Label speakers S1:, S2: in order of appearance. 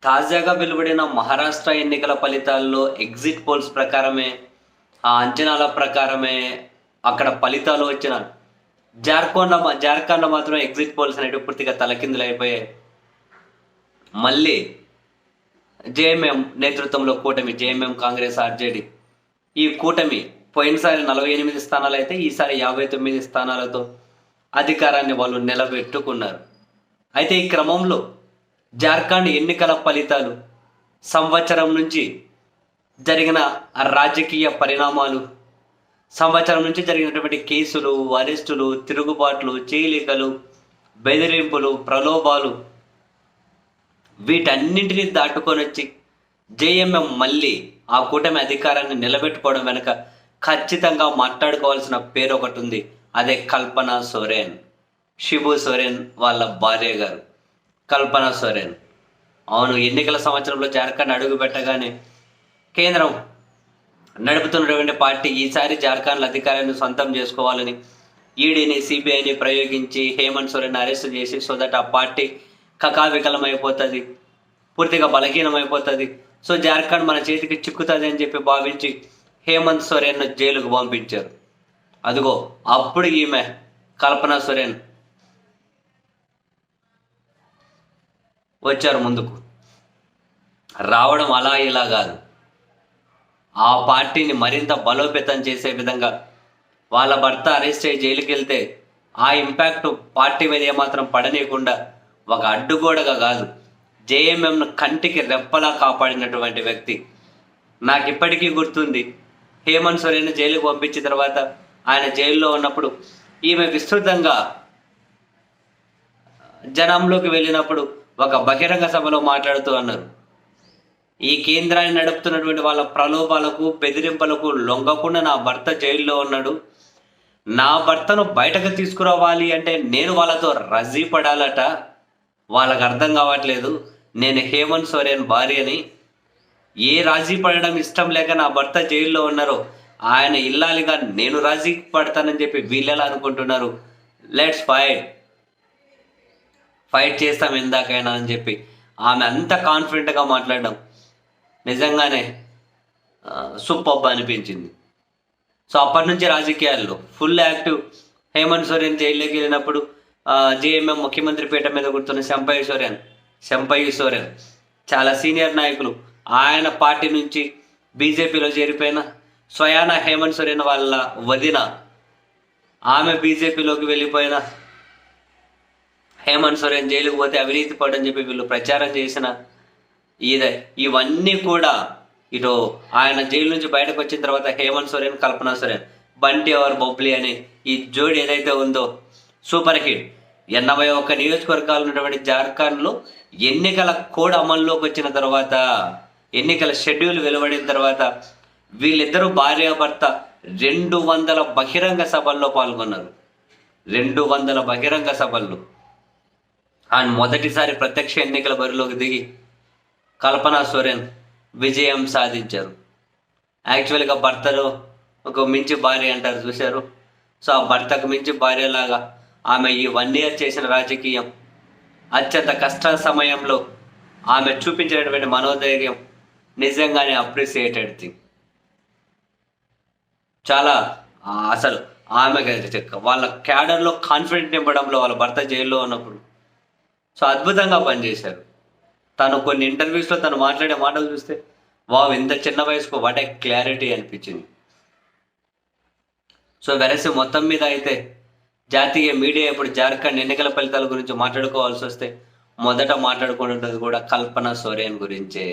S1: తాజాగా వెలువడిన మహారాష్ట్ర ఎన్నికల ఫలితాల్లో ఎగ్జిట్ పోల్స్ ప్రకారమే, ఆ అంచనాల ప్రకారమే అక్కడ ఫలితాలు వచ్చిన జార్ఖండ్‌లో మాత్రం ఎగ్జిట్ పోల్స్ అనేటివి పూర్తిగా తలకిందులైపోయాయి. మళ్ళీ జేఎంఎం నేతృత్వంలో కూటమి జేఎంఎం, కాంగ్రెస్, ఆర్జేడీ ఈ కూటమి పోయినసారి 48 స్థానాలైతే ఈసారి 59 స్థానాలతో అధికారాన్ని వాళ్ళు నిలబెట్టుకున్నారు. అయితే ఈ క్రమంలో జార్ఖండ్ ఎన్నికల ఫలితాలు, సంవత్సరం నుంచి జరిగిన రాజకీయ పరిణామాలు, సంవత్సరం నుంచి జరిగినటువంటి కేసులు, అరెస్టులు, తిరుగుబాట్లు, చీలికలు, బెదిరింపులు, ప్రలోభాలు వీటన్నింటినీ దాటుకొనొచ్చి జేఎంఎం మళ్ళీ ఆ కూటమి అధికారాన్ని నిలబెట్టుకోవడం వెనుక ఖచ్చితంగా మాట్లాడుకోవాల్సిన పేరు ఒకటి ఉంది. అదే కల్పన సోరెన్. షిబు సోరెన్ వాళ్ళ భార్య గారు కల్పన సోరెన్. అవును, ఎన్నికల సంవత్సరంలో జార్ఖండ్ అడుగు పెట్టగానే కేంద్రం నడుపుతున్నటువంటి పార్టీ ఈసారి జార్ఖండ్లో అధికారాన్ని సొంతం చేసుకోవాలని ఈడీని, సిబిఐని ప్రయోగించి హేమంత్ సోరెన్ అరెస్ట్ చేసి సో దట్ ఆ పార్టీ కకావికలమైపోతుంది, పూర్తిగా బలహీనమైపోతుంది. సో జార్ఖండ్ మన చేతికి చిక్కుతుంది అని చెప్పి భావించి హేమంత్ సోరెన్ను జైలుకు పంపించారు. అదిగో అప్పుడు ఈమె కల్పన సోరెన్ వచ్చారు ముందుకు. రావడం అలా ఇలా కాదు, ఆ పార్టీని మరింత బలోపేతం చేసే విధంగా వాళ్ళ భర్త అరెస్ట్ అయ్యి జైలుకి వెళ్తే ఆ ఇంపాక్ట్ పార్టీ మీద ఏమాత్రం పడనీయకుండా ఒక అడ్డుగోడగా కాదు, జేఎంఎంను కంటికి రెప్పలా కాపాడినటువంటి వ్యక్తి. నాకు ఇప్పటికీ గుర్తుంది, హేమంత్ సోరెన్ జైలుకు పంపించిన తర్వాత ఆయన జైల్లో ఉన్నప్పుడు ఈమె విస్తృతంగా జనంలోకి వెళ్ళినప్పుడు ఒక బహిరంగ సభలో మాట్లాడుతూ అన్నారు, ఈ కేంద్రాన్ని నడుపుతున్నటువంటి వాళ్ళ ప్రలోభాలకు, బెదిరింపులకు లొంగకుండా నా భర్త జైల్లో ఉన్నాడు. నా భర్తను బయటకు తీసుకురావాలి అంటే నేను వాళ్ళతో రజీ పడాలట. వాళ్ళకు అర్థం కావట్లేదు, నేను హేమంత్ సోరెన్ భార్యని. ఏ రాజీ పడడం ఇష్టం లేక నా భర్త జైల్లో ఉన్నారో ఆయన ఇల్లాలిగా నేను రాజీ పడతానని చెప్పి వీళ్ళెలా అనుకుంటున్నారు. లెట్స్ ఫైట్ చేస్తాం ఎందాకైనా అని చెప్పి ఆమె అంత కాన్ఫిడెంట్గా మాట్లాడడం నిజంగానే సూపర్బ్ అనిపించింది. సో అప్పటి నుంచి రాజకీయాల్లో ఫుల్ యాక్టివ్. హేమంత్ సోరెన్ జైల్లోకి వెళ్ళినప్పుడు జేఎంఎం ముఖ్యమంత్రి పీఠ మీద కూర్చున్న శంపయ్య సోరెన్ చాలా సీనియర్ నాయకులు, ఆయన పార్టీ నుంచి బీజేపీలో చేరిపోయిన స్వయాన హేమంత్ సోరెన్ వాళ్ళ వదిన, ఆమె బీజేపీలోకి వెళ్ళిపోయిన హేమంత్ సోరెన్ జైలుకు పోతే అవినీతి పడని చెప్పి వీళ్ళు ప్రచారం చేసిన ఇవన్నీ కూడా ఇటు ఆయన జైలు నుంచి బయటకు వచ్చిన తర్వాత హేమంత్ సోరెన్, కల్పన సోరెన్, బంటి ఆర్ బొబ్లీ అని ఈ జోడి ఏదైతే ఉందో సూపర్ హిట్. 81 నియోజకవర్గాలు ఉన్నటువంటి జార్ఖండ్లో ఎన్నికల కోడ్ అమల్లోకి వచ్చిన తర్వాత, ఎన్నికల షెడ్యూల్ వెలువడిన తర్వాత వీళ్ళిద్దరూ భార్యాభర్త 200 బహిరంగ సభల్లో పాల్గొన్నారు. 200 బహిరంగ సభల్లో ఆయన మొదటిసారి ప్రత్యక్ష ఎన్నికల బరిలోకి దిగి కల్పన సోరెన్ విజయం సాధించారు. యాక్చువల్గా భర్తలో ఒక మించి భార్య అంటారు చూశారు. సో ఆ భర్తకు మించి భార్యలాగా ఆమె ఈ 1 ఇయర్ చేసిన రాజకీయం, అత్యంత కష్ట సమయంలో ఆమె చూపించినటువంటి మనోధైర్యం నిజంగానే అప్రిసియేటెడ్ థింగ్. చాలా అసలు ఆమె వాళ్ళ క్యాడర్లో కాన్ఫిడెంట్ నింపడంలో వాళ్ళ భర్త జైల్లో ఉన్నప్పుడు సో అద్భుతంగా పనిచేశారు. తను కొన్ని ఇంటర్వ్యూస్లో తను మాట్లాడే మాటలు చూస్తే వావ్, ఇంత చిన్న వయసుకు వాట్ ఏ క్లారిటీ అనిపించింది. సో వెరసి మొత్తం మీద అయితే జాతీయ మీడియా ఇప్పుడు జార్ఖండ్ ఎన్నికల ఫలితాల గురించి మాట్లాడుకోవాల్సి వస్తే మొదట మాట్లాడుకుంటున్నది కూడా కల్పన సోరెన్ గురించే.